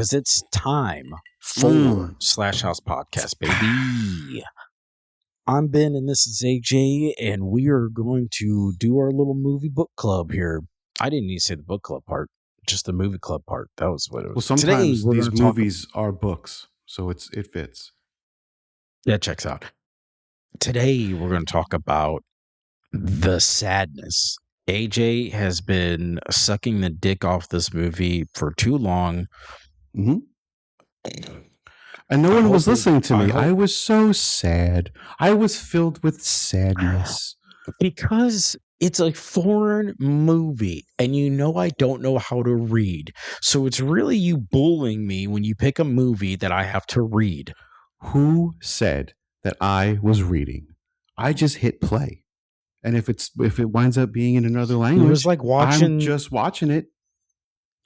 because it's time for Slash House Podcast, baby. I'm Ben, and this is AJ, and we are going to do our little movie book club here. I didn't need to say the book club part, just the movie club part. That was what it was. Well, sometimes these movies are books, so it fits. That checks out. Today, we're going to talk about The Sadness. AJ has been sucking the dick off this movie for too long. Mm-hmm. And no one was listening to me. I was so sad. I was filled with sadness. Because it's a foreign movie, and you know I don't know how to read. So it's really you bullying me when you pick a movie that I have to read. Who said that I was reading? I just hit play. And if it winds up being in another language, it was like watching. I'm just watching it.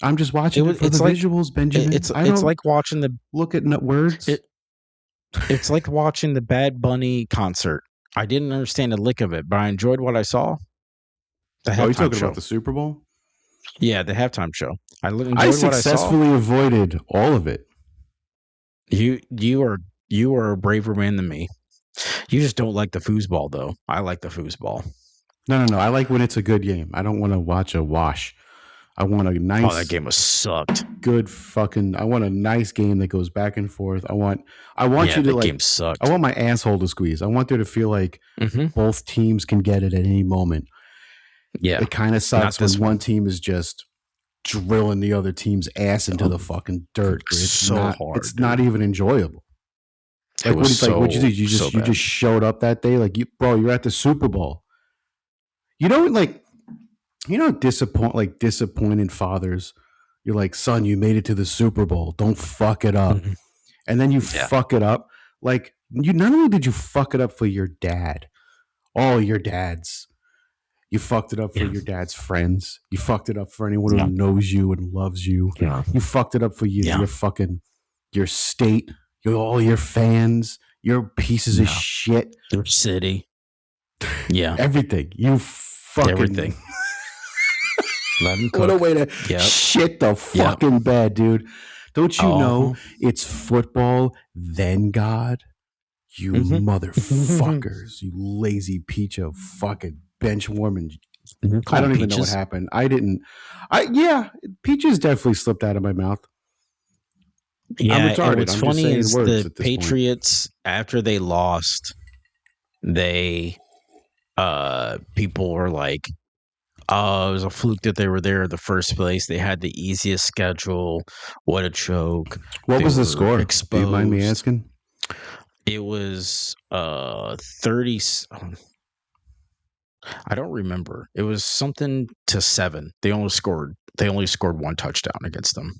I'm just watching it for the visuals, Benjamin. It's like watching the look at words. It's like watching the Bad Bunny concert. I didn't understand a lick of it, but I enjoyed what I saw. Are you talking about the Super Bowl? Yeah, the halftime show. I successfully avoided all of it. You are a braver man than me. You just don't like the foosball, though. I like the foosball. No. I like when it's a good game. I don't want to watch a wash. I want a nice. Oh, that game was sucked. Good fucking. I want a nice game that goes back and forth. I want you to like. Game sucked. I want my asshole to squeeze. I want there to feel like both teams can get it at any moment. Yeah, it kind of sucks when one team is just drilling the other team's ass into the fucking dirt. It's so hard. It's not even enjoyable. Like what you did? You just showed up that day. Like you're at the Super Bowl. Disappointed fathers. You're like, son, you made it to the Super Bowl. Don't fuck it up. And then you fuck it up. Like, you not only did you fuck it up for your dad, all your dads, you fucked it up for your dad's friends. You fucked it up for anyone who knows you and loves you. Yeah. You fucked it up for your state, all your fans, your pieces of shit. Your city. Yeah. Everything. You fucking... Everything. Let him cook. What a way to shit the fucking bed, dude. Don't you know it's football, then God? You motherfuckers. You lazy peach of fucking bench warming. I don't even know what happened. Peaches definitely slipped out of my mouth. Yeah, I'm retarded. What's funny is the Patriots, after they lost, people were like, oh, it was a fluke that they were there in the first place. They had the easiest schedule. What a choke. What was the score? Exposed. Do you mind me asking? It was 30. I don't remember. It was something to 7. They only scored one touchdown against them.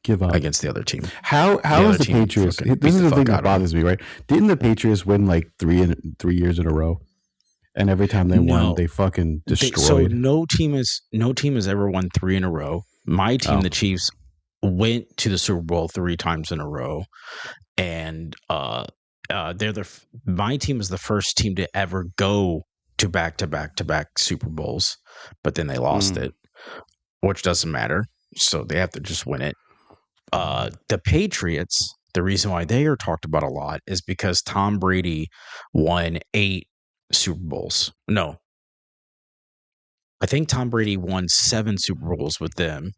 Give up against the other team. How is the Patriots? This is the thing that bothers me, right? Didn't the Patriots win like 3 years in a row? And every time they won, they fucking destroyed. So no team has ever won 3 in a row. My team, the Chiefs, went to the Super Bowl 3 times in a row, and my team is the first team to ever go to back Super Bowls, but then they lost it, which doesn't matter. So they have to just win it. The Patriots, the reason why they are talked about a lot is because Tom Brady won 8 Super Bowls. No, I think Tom Brady won 7 Super Bowls with them,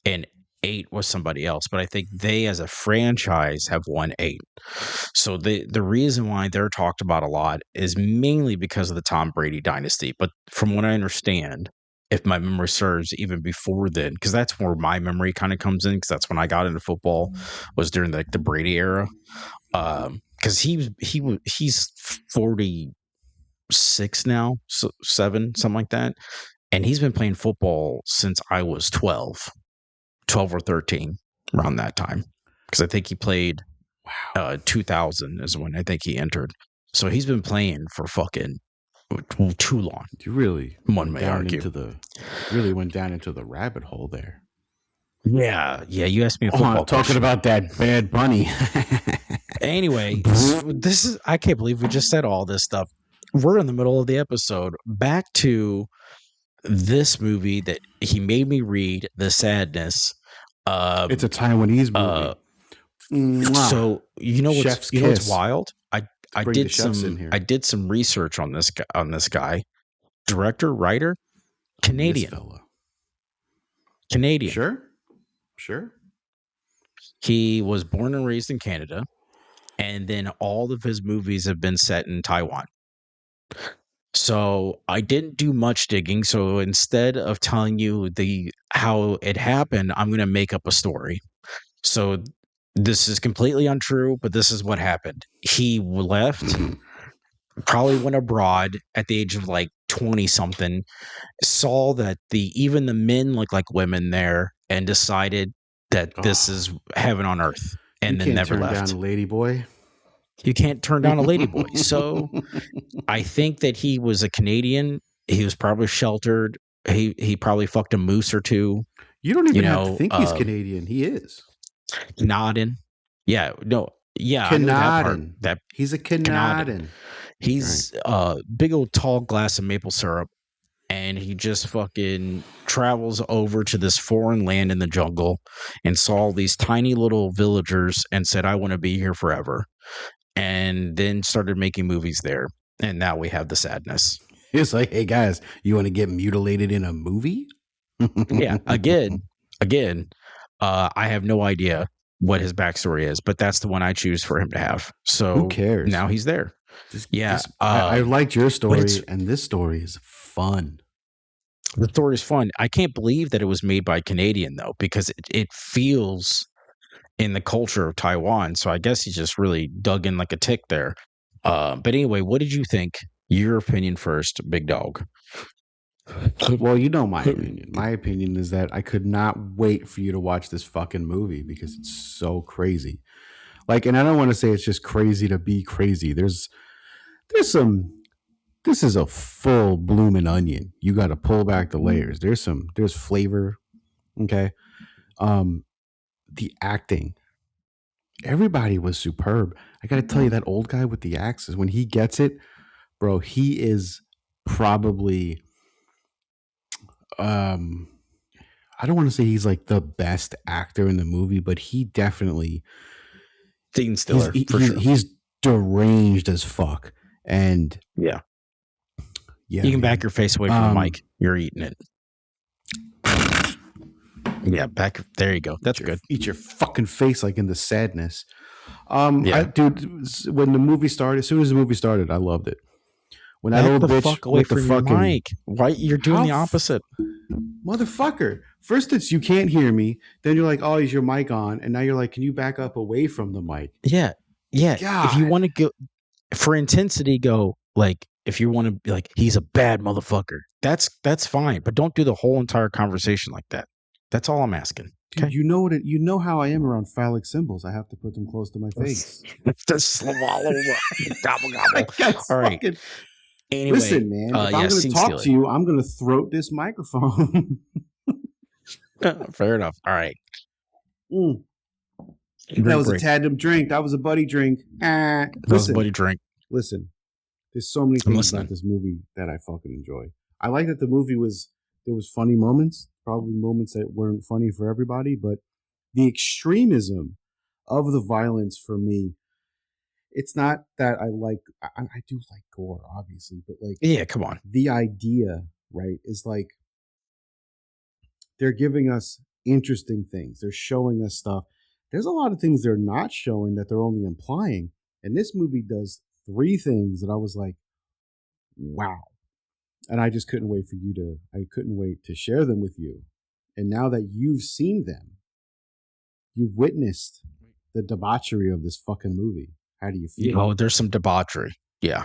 and 8 was somebody else. But I think they, as a franchise, have won 8. So the reason why they're talked about a lot is mainly because of the Tom Brady dynasty. But from what I understand, if my memory serves, even before then, because that's where my memory kind of comes in, because that's when I got into football, was during the Brady era. Because he's 46 now, so 7, something like that, and he's been playing football since I was 12 or 13, around that time, because I think he played 2000 is when I think he entered. So he's been playing for fucking too long. You really one may argue really went down into the rabbit hole there. Yeah, you asked me a football talking about that Bad Bunny. Anyway, I can't believe we just said all this stuff. We're in the middle of the episode. Back to this movie that he made me read, The Sadness. It's a Taiwanese uh, movie. so Chef's what's kiss. wild? Bring the chefs in here. I did some research on this guy, director, writer, Canadian. This fella. Canadian. Sure. He was born and raised in Canada, and then all of his movies have been set in Taiwan. So I didn't do much digging. So instead of telling you how it happened, I'm going to make up a story. So this is completely untrue, but this is what happened. He left, probably went abroad at the age of like 20 something, saw that even the men look like women there, and decided that this is heaven on earth, and then never left. Turn down a lady boy. You can't turn down a lady boy. So I think that he was a Canadian. He was probably sheltered. He probably fucked a moose or two. You don't even have to think he's Canadian. He is. Canadian. Yeah. No. Yeah. Canadian. That he's a Canadian. He's a big old tall glass of maple syrup, and he just fucking travels over to this foreign land in the jungle and saw these tiny little villagers and said, I want to be here forever. And then started making movies there. And now we have The Sadness. It's like, hey guys, you want to get mutilated in a movie? Yeah. Again, I have no idea what his backstory is, but that's the one I choose for him to have. So who cares? Now he's there. I liked your story, and this story is fun. The story is fun. I can't believe that it was made by a Canadian, though, because it feels in the culture of Taiwan. So I guess he just really dug in like a tick there. But anyway, what did you think? Your opinion first, Big Dog. Well, you know my opinion. My opinion is that I could not wait for you to watch this fucking movie because it's so crazy. Like, and I don't want to say it's just crazy to be crazy. There's some. This is a full blooming onion. You got to pull back the layers. There's flavor. Okay. The acting, everybody was superb. I got to tell you, that old guy with the axes, when he gets it, bro, he is probably, I don't want to say he's like the best actor in the movie, but he definitely, Dean Stiller, he's deranged as fuck. And yeah, you can back your face away from the mic. You're eating it. Yeah, back there you go. That's good. Eat your fucking face like in The Sadness. Dude, when the movie started, as soon as the movie started, I loved it. When that old bitch fuck away with from the fucking mic. Why you're doing the opposite? Motherfucker. First it's you can't hear me, then you're like, oh, is your mic on? And now you're like, can you back up away from the mic? Yeah. Yeah. God. If you want to go for intensity, go like if you want to be like, he's a bad motherfucker. That's fine. But don't do the whole entire conversation like that. That's all I'm asking. Okay? Dude, you know how I am around phallic symbols. I have to put them close to my face. Just swallow. Gobble gobble. All right. Anyway, listen, man. If I'm going to talk to you, I'm going to throat this microphone. Fair enough. All right. That was a tandem drink. That was a buddy drink. That was a buddy drink. Listen, there's so many things about this movie that I fucking enjoy. I like that the movie there was funny moments, probably moments that weren't funny for everybody, but the extremism of the violence for me, it's not that I do like gore, obviously, but like, yeah, come on. The idea, right, is like they're giving us interesting things. They're showing us stuff. There's a lot of things they're not showing that they're only implying. And this movie does 3 things that I was like, wow. And I just couldn't wait to share them with you. And now that you've seen them, you've witnessed the debauchery of this fucking movie. How do you feel? Oh, there's some debauchery. Yeah.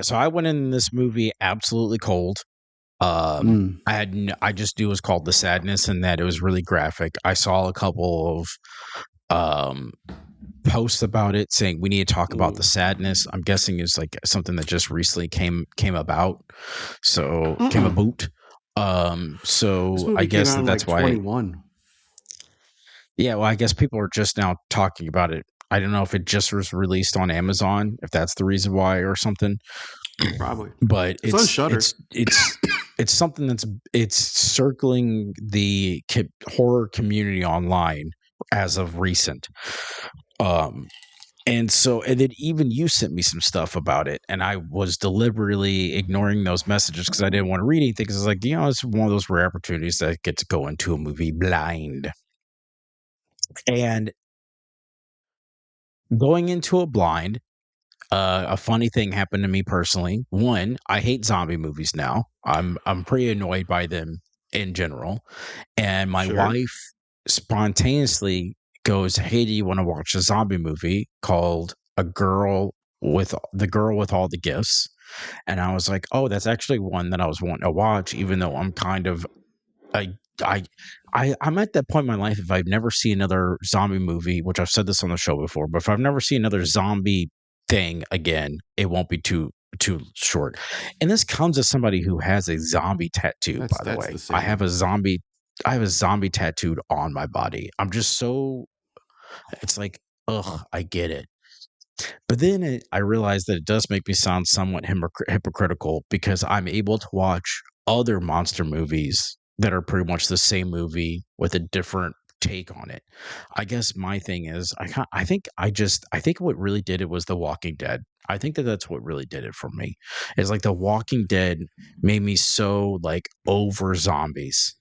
So I went in this movie absolutely cold. I just knew it was called The Sadness and that it was really graphic. I saw a couple of posts about it saying we need to talk about The Sadness. I'm guessing it's like something that just recently came about. So came about. So I guess that's why. 21. Yeah, well, I guess people are just now talking about it. I don't know if it just was released on Amazon, if that's the reason why or something. Probably. But it's on Shudder. It's it's something it's circling the horror community online as of recent. Um, and then even you sent me some stuff about it, and I was deliberately ignoring those messages because I didn't want to read anything. Because it's like, it's one of those rare opportunities that I get to go into a movie blind. And going into it blind, a funny thing happened to me personally. One, I hate zombie movies now. I'm pretty annoyed by them in general. And my Sure. wife spontaneously goes, "Hey, do you want to watch a zombie movie called The Girl with All the Gifts?" And I was like, "Oh, that's actually one that I was wanting to watch," even though I'm kind of I I I'm at that point in my life, if I've never seen another zombie movie, which I've said this on the show before, but if I've never seen another zombie thing again, it won't be too short. And this comes as somebody who has a zombie tattoo, by the That's way. the same. I have a zombie tattooed on my body. I'm just so it's like, ugh, I get it. But then I realized that it does make me sound somewhat hypocritical because I'm able to watch other monster movies that are pretty much the same movie with a different take on it. I guess my thing is I think what really did it was The Walking Dead. I think that that's what really did it for me. Is like The Walking Dead made me so like over zombies.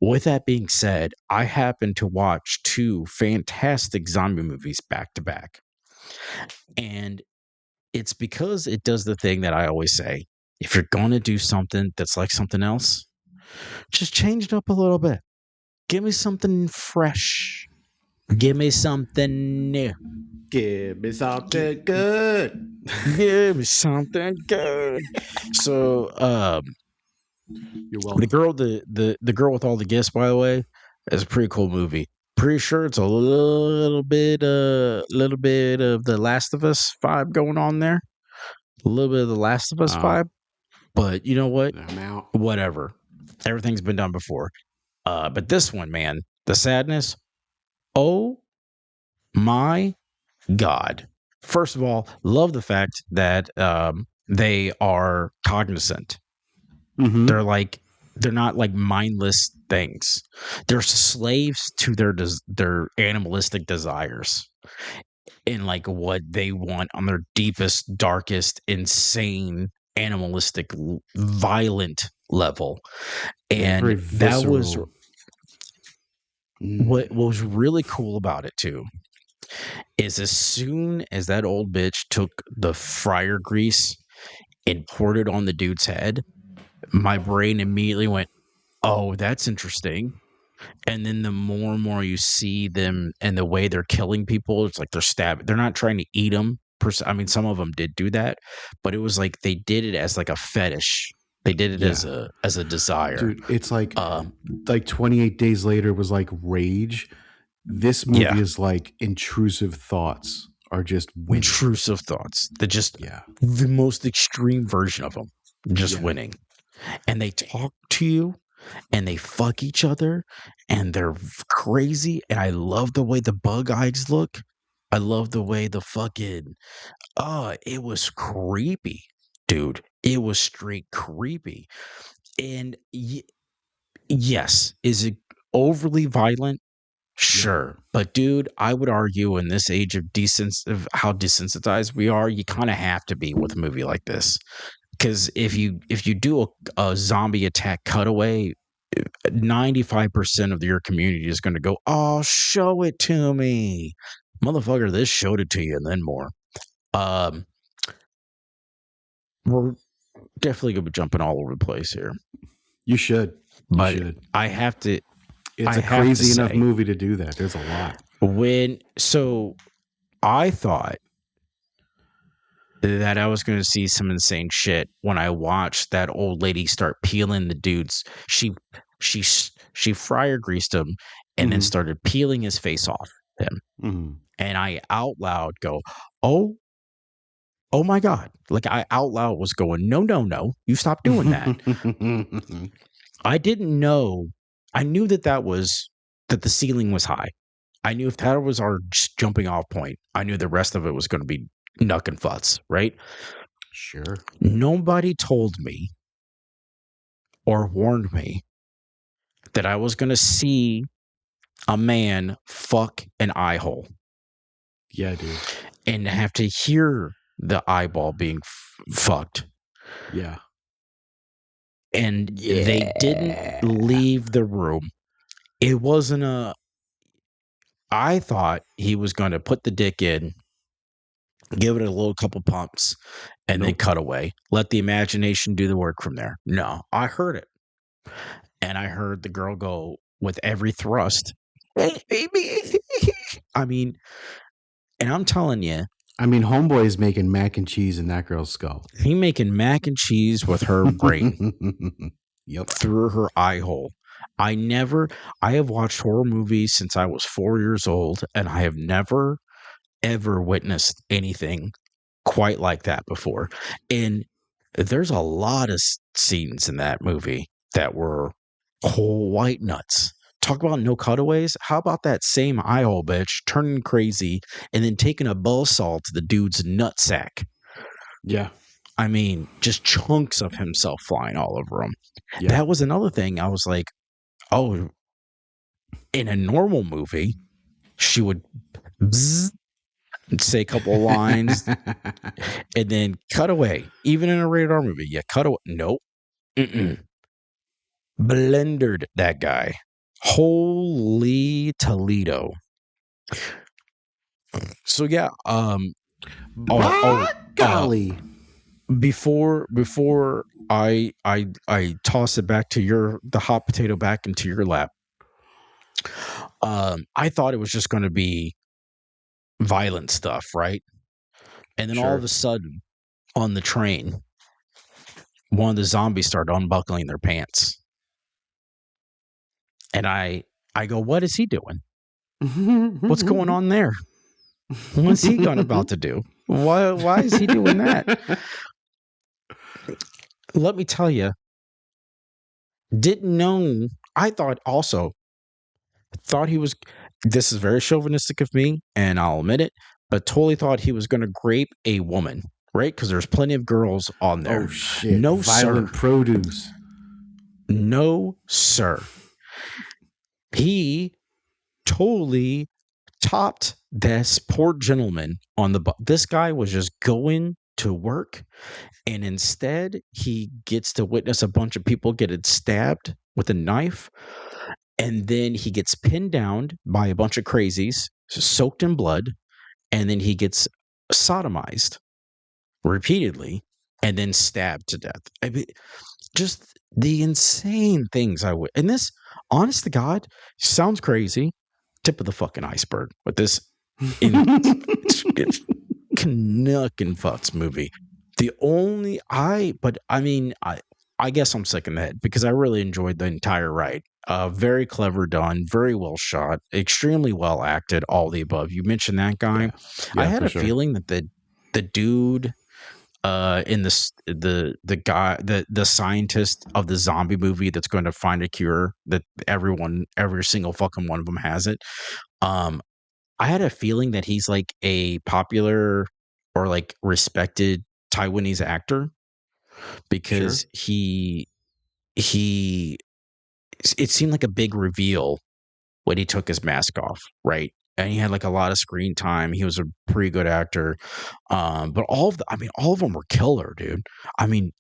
With that being said, I happened to watch two fantastic zombie movies back to back. And it's because it does the thing that I always say. If you're going to do something that's like something else, just change it up a little bit. Give me something fresh. Give me something new. Give me something good. Give me something good. So, You're welcome. the girl with all the gifts, by the way, is a pretty cool movie. Pretty sure it's a little bit of the Last of Us vibe going on there. A little bit of the Last of Us vibe. But you know what? I'm out. Whatever. Everything's been done before. But this one, man, the sadness. Oh my God. First of all, love the fact that they are cognizant. Mm-hmm. They're not like mindless things. They're slaves to their animalistic desires and like what they want on their deepest, darkest, insane, animalistic, violent level. And very that was visceral. what was really cool about it too. Is as soon as that old bitch took the fryer grease and poured it on the dude's head, my brain immediately went, "Oh, that's interesting." And then the more and more you see them and the way they're killing people, it's like they're stabbing. They're not trying to eat them. I mean, some of them did do that, but it was like they did it as like a fetish. They did it as a desire. Dude, it's like 28 Days Later was like rage. This movie is like intrusive thoughts are just winning. Intrusive thoughts. They're just the most extreme version of them, just winning. And they talk to you and they fuck each other and they're crazy. And I love the way the bug eyes look. I love the way the fucking, it was creepy, dude. It was straight creepy. And yes, is it overly violent? Sure. But dude, I would argue in this age of how desensitized we are, you kind of have to be with a movie like this. Because if you do a zombie attack cutaway, 95% of your community is going to go, "Oh, show it to me, motherfucker! This showed it to you, and then more." We're definitely going to be jumping all over the place here. You should, I have to. It's a crazy enough movie to do that. There's a lot. I thought that I was going to see some insane shit when I watched that old lady start peeling the dudes. She fryer greased him and then started peeling his face off him. And I out loud go, oh my God. Like I out loud was going, no, you stop doing that. I didn't know. I knew that the ceiling was high. I knew if that was our jumping off point, I knew the rest of it was going to be nuck and futz, right? Sure. Nobody told me or warned me that I was going to see a man fuck an eye hole. Yeah, dude. And have to hear the eyeball being fucked. Yeah. And they didn't leave the room. It wasn't I thought he was going to put the dick in, give it a little couple pumps, and then cut away. Let the imagination do the work from there. No, I heard it. And I heard the girl go with every thrust. I mean, and I'm telling you. I mean, homeboy is making mac and cheese in that girl's skull. He making mac and cheese with her brain. Yep. Through her eye hole. I have watched horror movies since I was 4 years old, and I have never, ever witnessed anything quite like that before. And there's a lot of scenes in that movie that were quite nuts. Talk about no cutaways. How about that same eye hole bitch turning crazy and then taking a buzzsaw to the dude's nutsack? Yeah. I mean, just chunks of himself flying all over him. Yeah. That was another thing. I was like, oh, in a normal movie, she would say a couple of lines and then cut away. Even in a rated R movie, yeah, cut away. Nope. Blendered that guy. Holy Toledo. So yeah, golly. Before I toss it back to the hot potato back into your lap. I thought it was just going to be violent stuff, right? And then all of a sudden, on the train, one of the zombies started unbuckling their pants, and I go, "What is he doing? What's going on there? What's he about to do? Why is he doing that?" Let me tell you, didn't know. I thought he was. This is very chauvinistic of me, and I'll admit it, but totally thought he was going to grape a woman, right? Because there's plenty of girls on there. Oh shit! No, violent sir. Produce. No, sir. He totally topped this poor gentleman on the. This guy was just going to work, and instead he gets to witness a bunch of people get stabbed with a knife. And then he gets pinned down by a bunch of crazies, soaked in blood, and then he gets sodomized repeatedly and then stabbed to death. I mean, just the insane things I would. And this, honest to God, sounds crazy. Tip of the fucking iceberg with this Canuck and Futs movie. I guess I'm sick in the head because I really enjoyed the entire ride. Very clever done, very well shot, extremely well acted, all the above. You mentioned that guy. Yeah, I had a feeling that the dude in the guy, the scientist of the zombie movie that's going to find a cure, that every single fucking one of them has it. I had a feeling that he's like a popular or like respected Taiwanese actor because it seemed like a big reveal when he took his mask off, right? And he had like a lot of screen time. He was a pretty good actor. But all of them were killer, dude. I mean,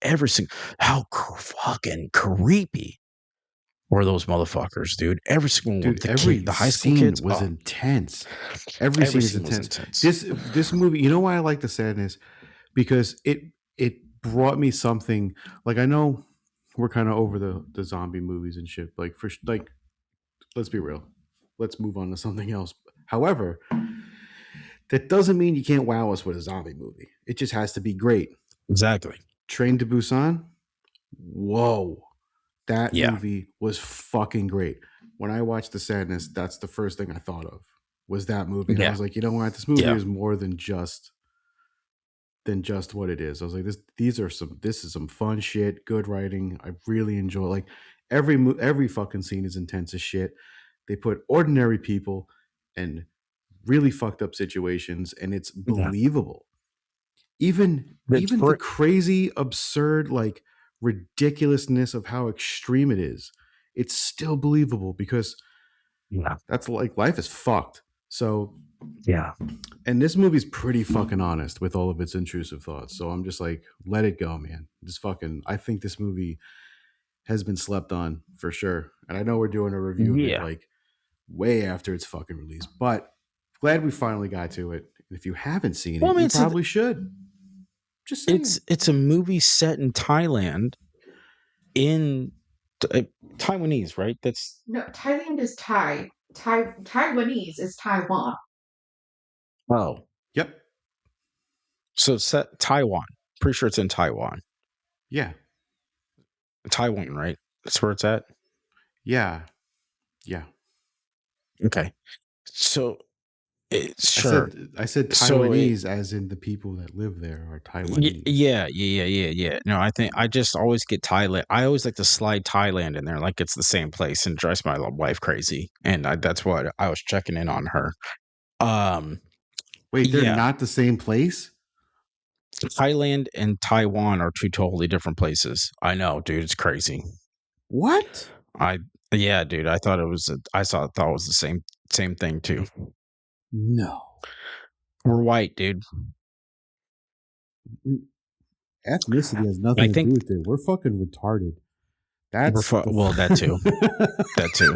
how fucking creepy were those motherfuckers, dude? Every single one. The high school kids was intense. Every scene is intense. This movie, you know why I like The Sadness? Because it brought me something. Like, I know we're kind of over the zombie movies and shit. Like, let's be real. Let's move on to something else. However, that doesn't mean you can't wow us with a zombie movie. It just has to be great. Exactly. Train to Busan. Whoa. That movie was fucking great. When I watched The Sadness, that's the first thing I thought of, was that movie. And I was like, you know what? This movie is more than just what it is. I was like, this is some fun shit, good writing. I really enjoy it. Like every fucking scene is intense as shit. They put ordinary people in really fucked up situations, and it's believable. Even the crazy, absurd, like ridiculousness of how extreme it is, it's still believable because that's like life is fucked. So yeah. And this movie's pretty fucking honest with all of its intrusive thoughts. So I'm just like, let it go, man. I think this movie has been slept on for sure. And I know we're doing a review of it like way after it's fucking released, but glad we finally got to it. And if you haven't seen it, you probably should. Just saying. It's a movie set in Thailand, in Taiwanese, right? No, Thailand is Thai. Taiwanese is Taiwan. Oh, yep. So it's set Taiwan. Pretty sure it's in Taiwan. Yeah, Taiwan, right? That's where it's at. Yeah. Okay. So, sure. I said Taiwanese as in the people that live there are Taiwanese. Yeah. No, I just always get Thailand. I always like to slide Thailand in there like it's the same place, and it drives my wife crazy. And that's what I was checking in on her. Wait, they're not the same place? Thailand and Taiwan are two totally different places. I know, dude. It's crazy. What? Yeah, dude. I thought it was. Thought it was the same thing too. No, we're white, dude. Ethnicity has nothing to do with it. We're fucking retarded. Well, that too. That too.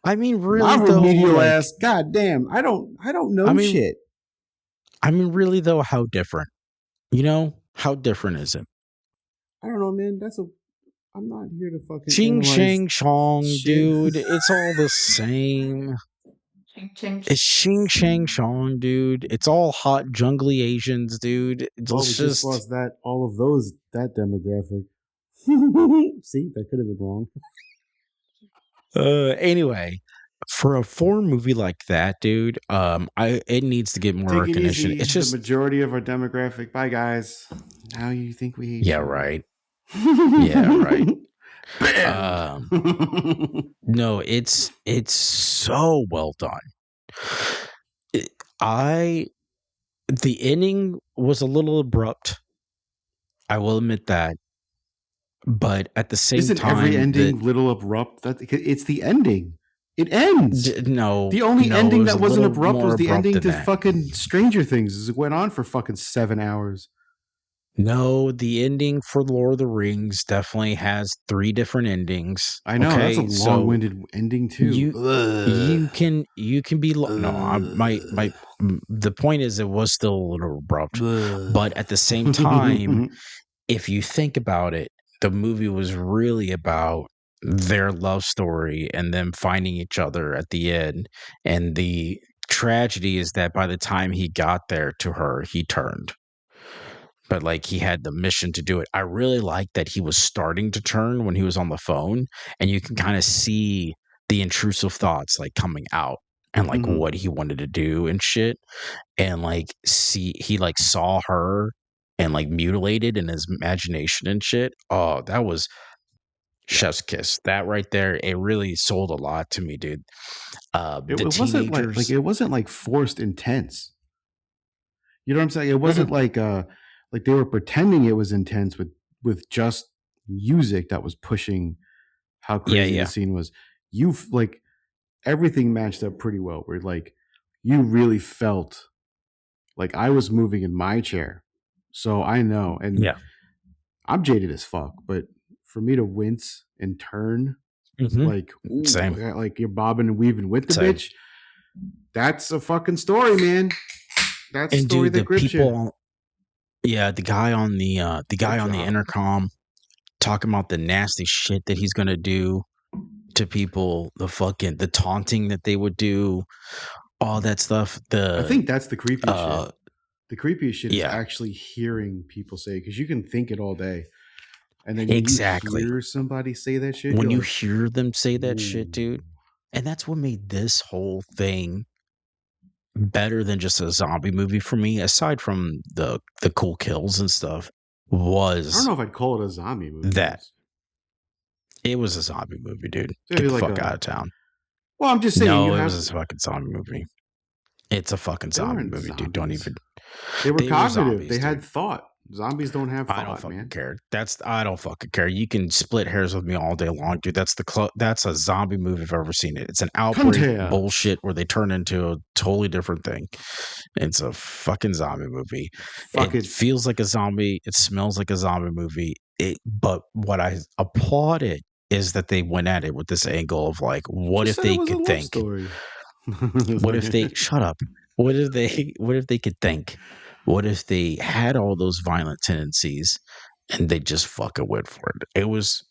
I mean, really, my remedial ass. God damn, I don't know shit. I mean, really though, how different? You know, how different is it? I don't know, man. I'm not here to fucking. Ching Shang Chong, dude. It's all the same. It's Xing Shang Chong, dude. It's all hot, jungly Asians, dude. We just lost all of that demographic. See, that could have been wrong. Anyway, for a foreign movie like that, dude, it needs to get more recognition. It's just the majority of our demographic. Bye, guys. Now you think we hate you. Right. Yeah, right. No, it's so well done. The ending was a little abrupt. I will admit that, but at the same time, every ending little abrupt? It's the ending. It ends. No, the only ending that wasn't abrupt was the ending to fucking Stranger Things. It went on for fucking 7 hours. No, the ending for Lord of the Rings definitely has 3 different endings. I know, that's a long-winded ending too. You can be the point is it was still a little abrupt, but at the same time, if you think about it, the movie was really about their love story and them finding each other at the end. And the tragedy is that by the time he got there to her, he turned. But like he had the mission to do it. I really like that he was starting to turn when he was on the phone, and you can kind of see the intrusive thoughts like coming out and like what he wanted to do and shit. And like he like saw her and like mutilated in his imagination and shit. Oh, that was chef's kiss. That right there, it really sold a lot to me, dude. It wasn't like it wasn't like forced intense. You know what I'm saying? It wasn't like they were pretending it was intense with just music that was pushing how crazy the scene was. Like everything matched up pretty well. Where like you really felt like I was moving in my chair, so I know. And I'm jaded as fuck, but for me to wince and turn, like same, like you're bobbing and weaving with the bitch. That's a fucking story, man. That's a story that grips you. Yeah, the guy on the intercom talking about the nasty shit that he's gonna do to people, the taunting that they would do, all that stuff. I think that's the creepiest shit. The creepiest shit is actually hearing people say, because you can think it all day, and then you hear somebody say that shit. When you hear them say that shit, dude, and that's what made this whole thing better than just a zombie movie for me, aside from the cool kills and stuff. I don't know if I'd call it a zombie movie. That it was a zombie movie, dude. Get the fuck out of town. Well, I'm just saying. No, it was a fucking zombie movie. It's a fucking zombie movie, dude. Don't even. They were cognitive. They had thought. Zombies don't have I don't thought, fucking man. care. I don't fucking care. You can split hairs with me all day long, dude. That's a zombie movie if I've ever seen it. It's an outbreak Contact. bullshit where they turn into a totally different thing. It's a fucking zombie movie. It Fucking. feels like a zombie. It smells like a zombie movie. But what I applauded is that they went at it with this angle of like, what Just if said it they was a could love think? story. What if they shut up? What if they could think? What if they had all those violent tendencies and they just fucking went for it? It was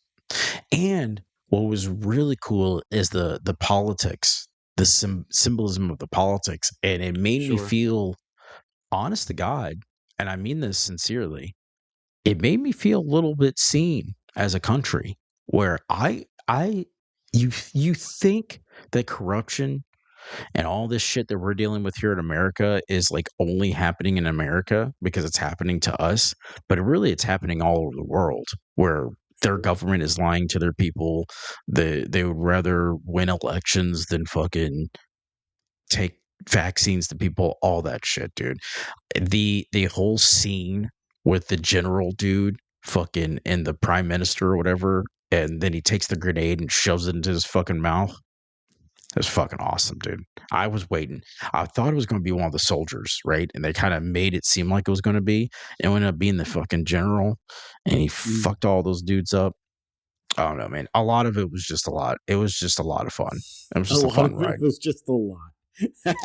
and what was really cool is the politics, the symbolism of the politics, and it made me Sure. feel honest to God, and I mean this sincerely. It made me feel a little bit seen as a country where you think that corruption and all this shit that we're dealing with here in America is like only happening in America because it's happening to us, but really it's happening all over the world where their government is lying to their people. They would rather win elections than fucking take vaccines to people, all that shit, dude. The whole scene with the general dude fucking and the prime minister or whatever, and then he takes the grenade and shoves it into his fucking mouth. It was fucking awesome, dude. I was waiting. I thought it was going to be one of the soldiers, right? And they kind of made it seem like it was going to be. It ended up being the fucking general, and he fucked all those dudes up. I don't know, man. A lot of it was just a lot. It was just a lot of fun. It was just a fun ride. It was just a lot.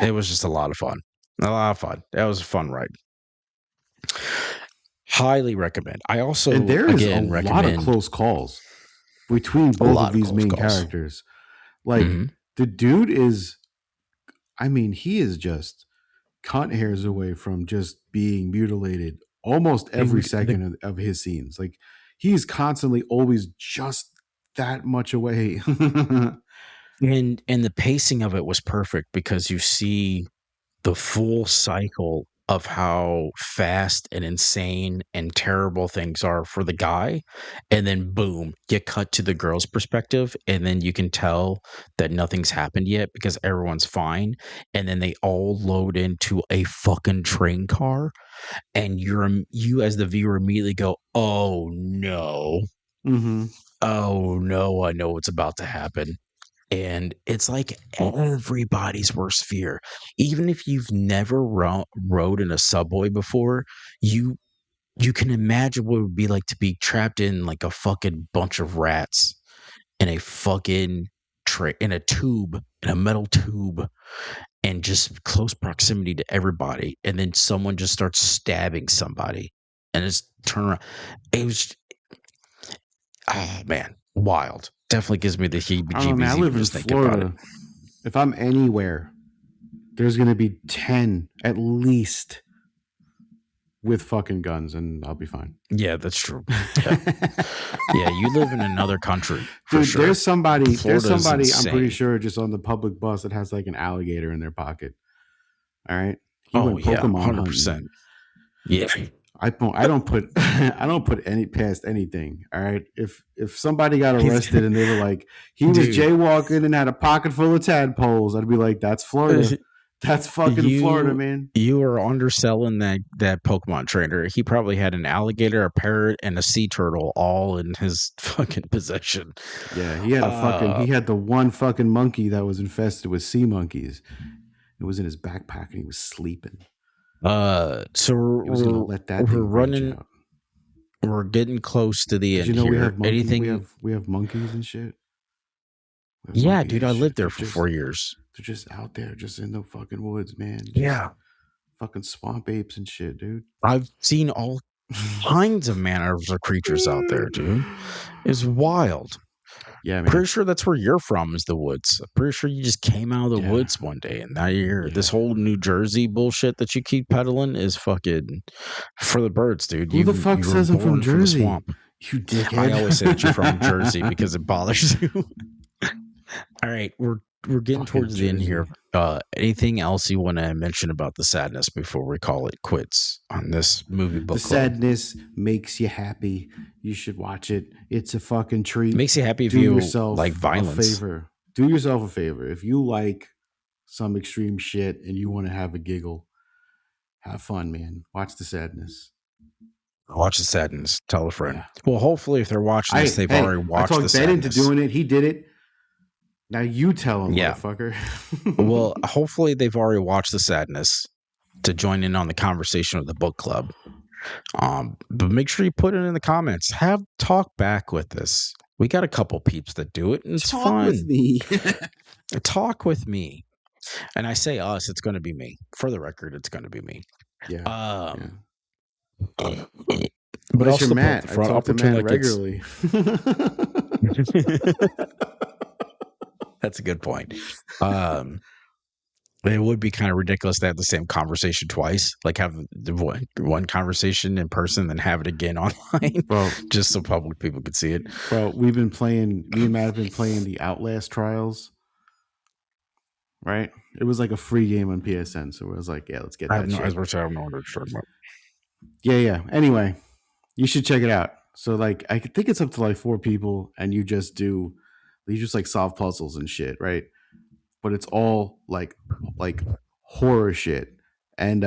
It was just a lot of fun. A lot of fun. That was a fun ride. Highly recommend. I also and there is again a recommend lot of close calls between both of these main characters. Like the dude is, I mean, he is just cunt hairs away from just being mutilated almost every second of his scenes. Like he's constantly always just that much away. and the pacing of it was perfect because you see the full cycle of how fast and insane and terrible things are for the guy, and then boom, you cut to the girl's perspective, and then you can tell that nothing's happened yet because everyone's fine, and then they all load into a fucking train car, and you as the viewer immediately go, oh no. Oh no, I know what's about to happen. And it's like everybody's worst fear. Even if you've never rode in a subway before, you can imagine what it would be like to be trapped in like a fucking bunch of rats in a fucking in a metal tube, and just close proximity to everybody, and then someone just starts stabbing somebody, and it's turn around. It was, oh man, wild. Definitely gives me the heebie-jeebies. I live in Florida. If I'm anywhere, there's going to be 10 at least with fucking guns, and I'll be fine. Yeah, that's true. Yeah, you live in another country. Dude, sure. there's somebody, I'm pretty sure, just on the public bus that has like an alligator in their pocket. All right. He went Pokemon 100%. Hunting. Yeah. I don't put any past anything. All right. If somebody got arrested and they were like, he was jaywalking and had a pocket full of tadpoles, I'd be like, that's Florida. That's fucking Florida, man. You are underselling that Pokemon trainer. He probably had an alligator, a parrot, and a sea turtle all in his fucking possession. Yeah, he had he had the one fucking monkey that was infested with sea monkeys. It was in his backpack and he was sleeping. So we're running. We're getting close to the end. You know, here. We have we have monkeys and shit. Yeah, dude, I lived there for 4 years. They're just out there, just in the fucking woods, man. Yeah, fucking swamp apes and shit, dude. I've seen all kinds of manners of creatures out there, dude. It's wild. Yeah, man. Pretty sure that's where you're from, is the woods. I'm pretty sure you just came out of the woods one day, and now you're here. This whole New Jersey bullshit that you keep peddling is fucking for the birds, dude. Who the fuck says I'm from Jersey? You dickhead. I always say that you're from Jersey because it bothers you. All right, we're getting towards the end here. Anything else you want to mention about The Sadness before we call it quits on this movie book The Sadness makes you happy. You should watch it. It's a fucking treat. It makes you happy if you like violence. Do yourself a favor. If you like some extreme shit and you want to have a giggle, have fun, man. Watch The Sadness. Watch the Sadness. Tell a friend. Yeah. Well, hopefully, if they're watching this, they've already watched I the talked Ben into Sadness. doing it. He did it. Now you tell him, motherfucker. Well, hopefully they've already watched the Sadness to join in on the conversation of the book club. But make sure you put it in the comments. Have talk back with us. We got a couple peeps that do it, and it's talk fun. with me. Talk with me. And I say us, it's going to be me. For the record, it's going to be me. Yeah. But unless you're Matt, I talk to Matt regularly. That's a good point. It would be kind of ridiculous to have the same conversation twice, like have the one conversation in person, then have it again online, just so public people could see it. Bro, me and Matt have been playing the Outlast Trials. Right? It was like a free game on PSN, so it was like, yeah, let's get that shit. As we're saying, I don't know what you're talking about. Yeah. Anyway, you should check it out. So, like, I think it's up to like 4 people, and you just like solve puzzles and shit, right? But it's all like horror shit. And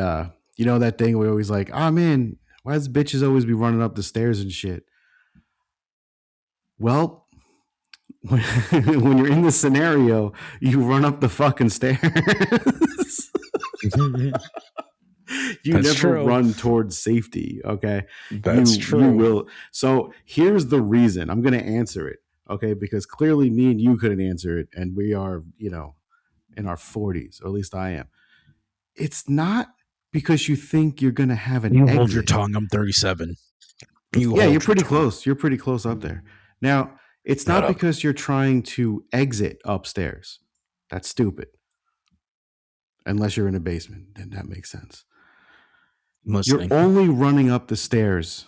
you know that thing where always like, oh man, why does bitches always be running up the stairs and shit? Well, when you're in this scenario, you run up the fucking stairs. You never run towards safety, okay? That's true. You will. So here's the reason. I'm going to answer it, okay? Because clearly me and you couldn't answer it, and we are, in our 40s, or at least I am. It's not because you think you're going to have an exit. Hold your tongue. I'm 37. You're pretty close. You're pretty close up there. Now, it's not because you're trying to exit upstairs. That's stupid. Unless you're in a basement, then that makes sense. You're only running up the stairs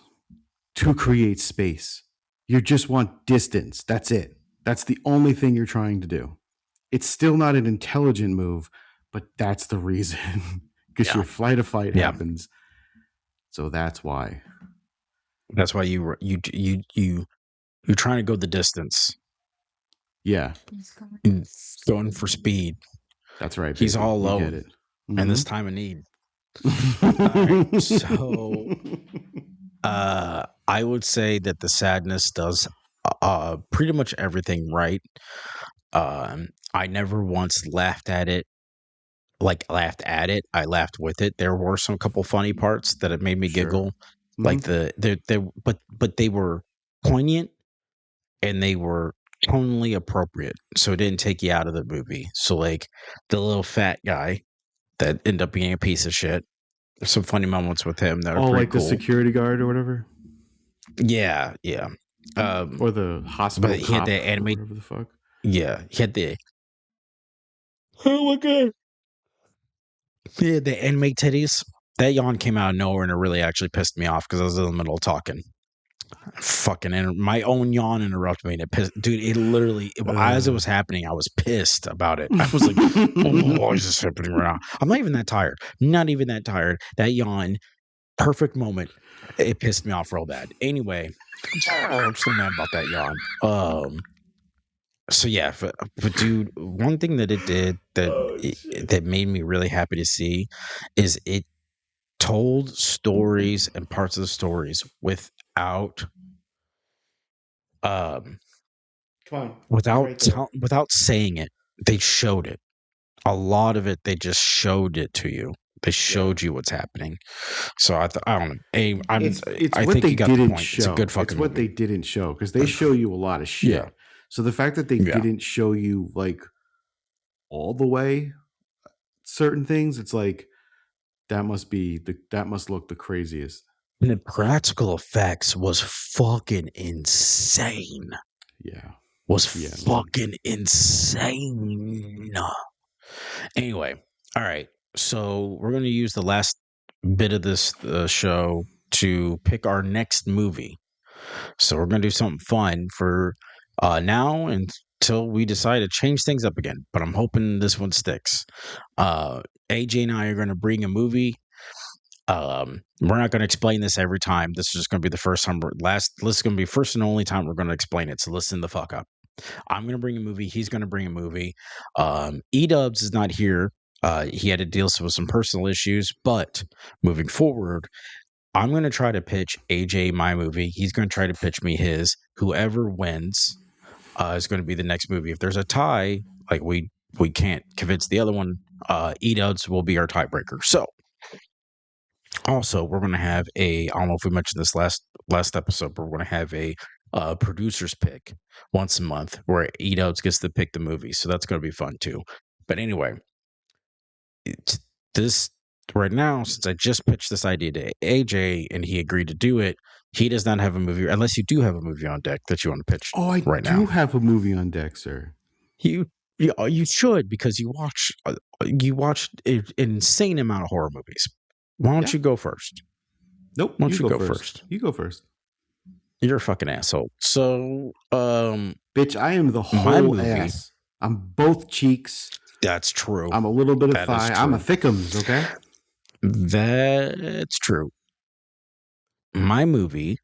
to create space. You just want distance. That's it. That's the only thing you're trying to do. It's still not an intelligent move, but that's the reason. Because your flight or fight happens. So that's why. That's why you're trying to go the distance. Yeah. Going for speed. That's right. He's all alone. And this time of need. Right, so I would say that the Sadness does pretty much everything right. I never once laughed at it. I laughed with it. There were some couple funny parts that it made me giggle. Like but they were poignant and they were tonally appropriate, so it didn't take you out of the movie. So like the little fat guy that ended up being a piece of shit. There's some funny moments with him that are pretty cool. The security guard or whatever. Yeah. Or the hospital. But he had the anime. Whatever the fuck. Yeah, he had the. Oh my god. He had the anime titties. That yawn came out of nowhere and it really actually pissed me off because I was in the middle of talking. My own yawn interrupted me and it pissed. Dude, it literally, as it was happening, I was pissed about it. I was like, oh, why is this happening right now? I'm not even that tired. Not even that tired. That yawn, perfect moment. It pissed me off real bad. Anyway, I'm so mad about that yawn. So yeah, but dude, one thing that it did that made me really happy to see is it told stories and parts of the stories without without saying it. They showed it. A lot of it, they just showed it to you. They showed you what's happening. So I don't know. I think you got the point. Show. It's a good fucking. It's what movie. They didn't show because they show you a lot of shit. Yeah. So the fact that they didn't show you like all the way certain things, it's like that must look the craziest. And the practical effects was fucking insane. Yeah. Fucking insane. Anyway, all right. So we're going to use the last bit of this show to pick our next movie. So we're going to do something fun for now until we decide to change things up again. But I'm hoping this one sticks. AJ and I are going to bring a movie. We're not going to explain this every time. This is just going to be the first time. This is going to be first and only time we're going to explain it. So listen the fuck up. I'm going to bring a movie. He's going to bring a movie. E-Dubs is not here. He had to deal with some personal issues. But moving forward, I'm going to try to pitch AJ my movie. He's going to try to pitch me his. Whoever wins is going to be the next movie. If there's a tie, like we can't convince the other one, Eat-Outs will be our tiebreaker. So also we're going to have I don't know if we mentioned this last episode, but we're going to have a producer's pick once a month where Eat-Outs gets to pick the movie. So that's going to be fun too. But anyway, this right now, since I just pitched this idea to AJ and he agreed to do it, he does not have a movie, unless you do have a movie on deck that you want to pitch. Oh, I right do now. have a movie on deck, sir. You should, because you watch an insane amount of horror movies. Why don't you go first? Nope. Why don't you go first? You go first. You're a fucking asshole. So, bitch, I am the whole ass. I'm both cheeks. That's true. I'm a little bit of thigh. I'm a thickums, okay? That's true. My movie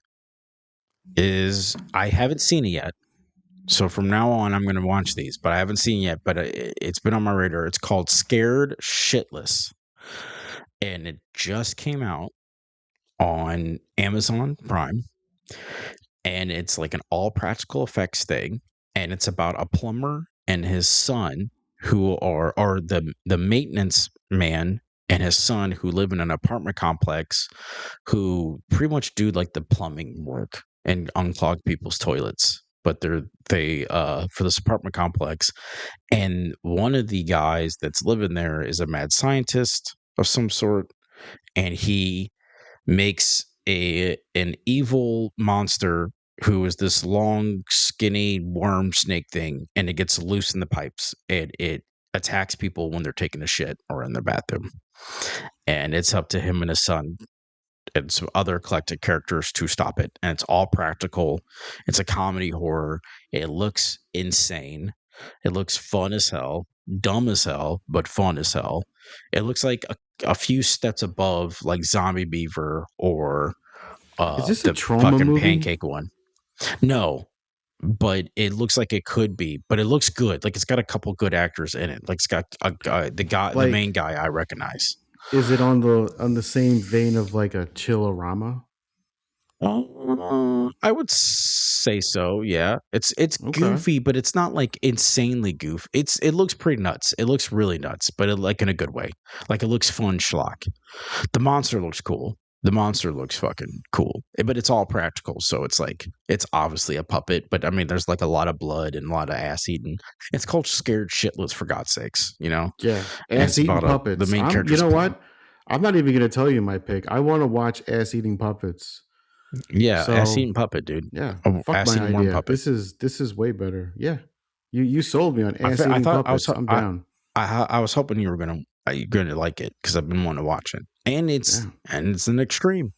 is, I haven't seen it yet. So from now on, I'm going to watch these, but I haven't seen it yet. But it's been on my radar. It's called Scared Shitless. And it just came out on Amazon Prime. And it's like an all practical effects thing. And it's about a plumber and his son who are the maintenance man and his son who live in an apartment complex who pretty much do like the plumbing work and unclog people's toilets. But they for this apartment complex, and one of the guys that's living there is a mad scientist of some sort, and he makes an evil monster who is this long, skinny worm snake thing, and it gets loose in the pipes, and it attacks people when they're taking a shit or in their bathroom. And it's up to him and his son and some other eclectic characters to stop it. And it's all practical. It's a comedy horror. It looks insane. It looks fun as hell, dumb as hell, but fun as hell. It looks like a few steps above like Zombie Beaver or is this the a trauma fucking movie? Pancake one. No, but it looks like it could be. But it looks good. Like it's got a couple good actors in it. Like it's got the main guy I recognize. Is it on the same vein of like a Chillerama? I would say so. Yeah, it's goofy, but it's not like insanely goofy. It looks pretty nuts. It looks really nuts, but like in a good way. Like it looks fun schlock. The monster looks cool. The monster looks fucking cool, but it's all practical. So it's like it's obviously a puppet, but I mean, there's like a lot of blood and a lot of ass eating. It's called Scared Shitless, for God's sakes, you know. Yeah, ass eating puppets. The main character. You know what? I'm not even going to tell you my pick. I want to watch ass eating puppets. Yeah, ass eating puppet, dude. Yeah, fuck my idea. This is way better. Yeah, you sold me on ass eating puppets. I'm down. I was hoping you're gonna like it because I've been wanting to watch it, and it's an extreme.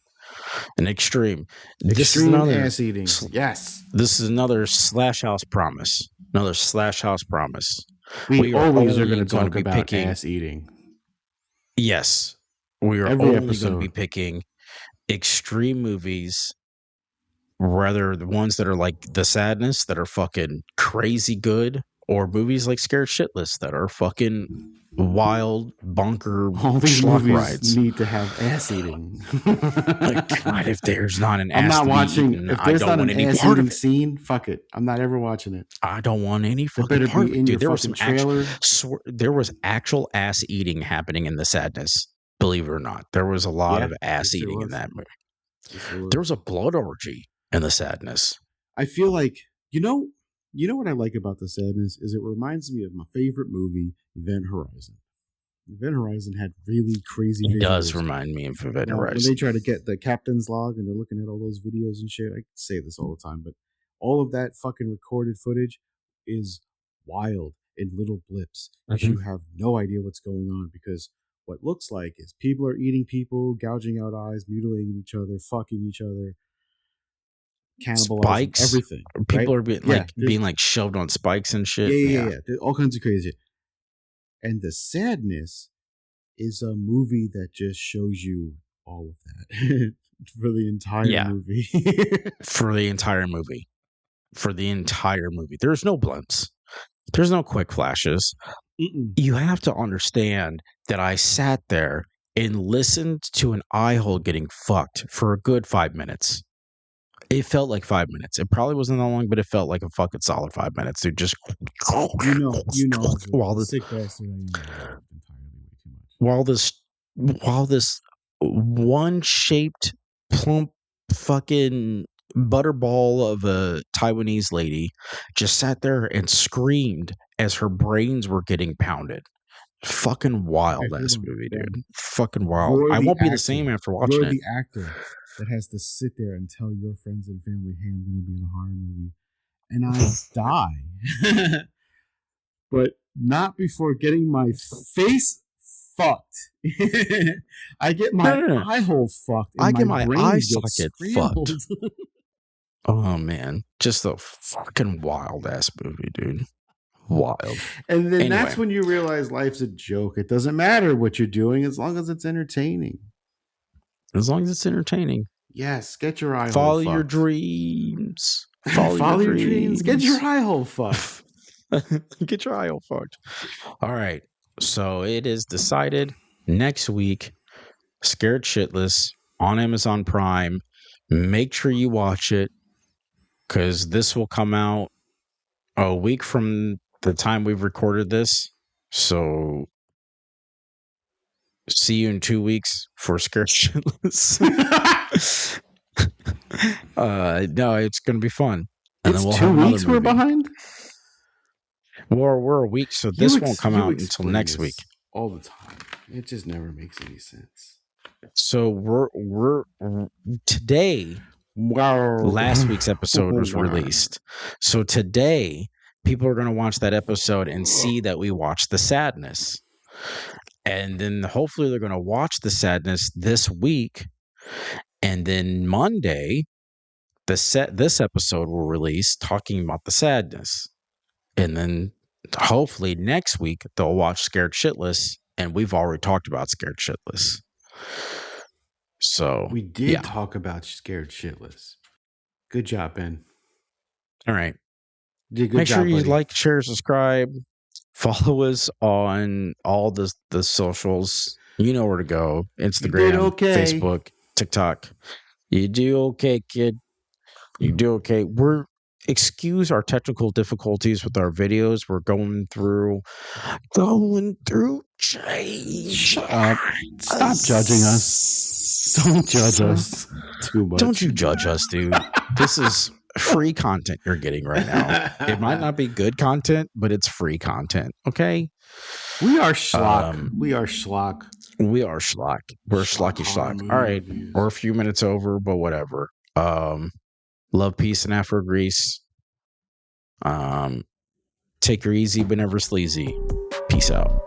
This is another ass eating. Yes, this is another Slash House promise. Another Slash House promise. We always are going to talk about ass eating. Yes, we are only going to be picking extreme movies, rather the ones that are like The Sadness that are fucking crazy good, or movies like Scared Shitless that are fucking wild bunker. All these movies rides need to have ass eating. God, if there's not an ass, I'm not watching. If there's not an ass eating scene, fuck it. I'm not ever watching it. I don't want any fucking part of it. Dude, there was some there was actual ass eating happening in The Sadness. Believe it or not, there was a lot of ass eating in that movie. There was a blood orgy in The Sadness. I feel like you know what I like about The Sadness is it reminds me of my favorite movie, Event Horizon. Event Horizon had really crazy. It does remind me of Event Horizon. When they try to get the captain's log and they're looking at all those videos and shit. I say this all the time, but all of that fucking recorded footage is wild in little blips because you have no idea what's going on, because what looks like is people are eating people, gouging out eyes, mutilating each other, fucking each other, cannibalizing spikes, everything. People are being like shoved on spikes and shit. Yeah. There's all kinds of crazy. And The Sadness is a movie that just shows you all of that for the entire movie. For the entire movie. For the entire movie. There's no blunts. There's no quick flashes. You have to understand that I sat there and listened to an eye hole getting fucked for a good 5 minutes. It felt like 5 minutes. It probably wasn't that long, but it felt like a fucking solid 5 minutes. Dude, just while this sick bastard, entirely way too much. while this one shaped plump fucking butterball of a Taiwanese lady just sat there and screamed as her brains were getting pounded. Fucking wild ass movie, dude. Fucking wild. I won't be the same after watching You're it. the actor that has to sit there and tell your friends and family, "Hey, I'm going to be in a horror movie," and I die, but not before getting my face fucked. I get my eye hole fucked. And I get my eye brains get socket scrambled. fucked. Oh man, just a fucking wild ass movie, dude. Wild. And then Anyway. that's when you realize life's a joke. It doesn't matter what you're doing as long as it's entertaining. As long as it's entertaining. Yes, get your eye Follow hole your fucked. dreams. Follow your dreams. Get your eye hole fucked. Get your eye hole fucked. All right. So it is decided next week, Scared Shitless on Amazon Prime. Make sure you watch it because this will come out a week from the time we've recorded this. So see you in 2 weeks for Scared Shitless. No, it's going to be fun. And It's then we'll 2 have another weeks we're movie. behind? Well, we're a week, so this won't come out until next week. All the time. It just never makes any sense. So we're today. Wow. Last week's episode was released. So today, people are going to watch that episode and see that we watched The Sadness. And then hopefully they're going to watch The Sadness this week. And then Monday, this episode will release talking about The Sadness. And then hopefully next week they'll watch Scared Shitless. And we've already talked about Scared Shitless. So we did talk about Scared Shitless. Good job, Ben. All right. Make sure you like, share, subscribe, follow us on all the socials. You know where to go. Instagram, Facebook, TikTok. You do okay, kid. You do okay. Excuse our technical difficulties with our videos. We're going through change. Stop judging us. Don't judge us too much. Don't you judge us, dude. This is free content you're getting right now. It might not be good content, but it's free content. Okay. We are schlock. We are schlock. We are schlock. We're schlocky schlock. All right. We're a few minutes over, but whatever. Love, peace, and Afro Grease. Take her easy, but never sleazy. Peace out.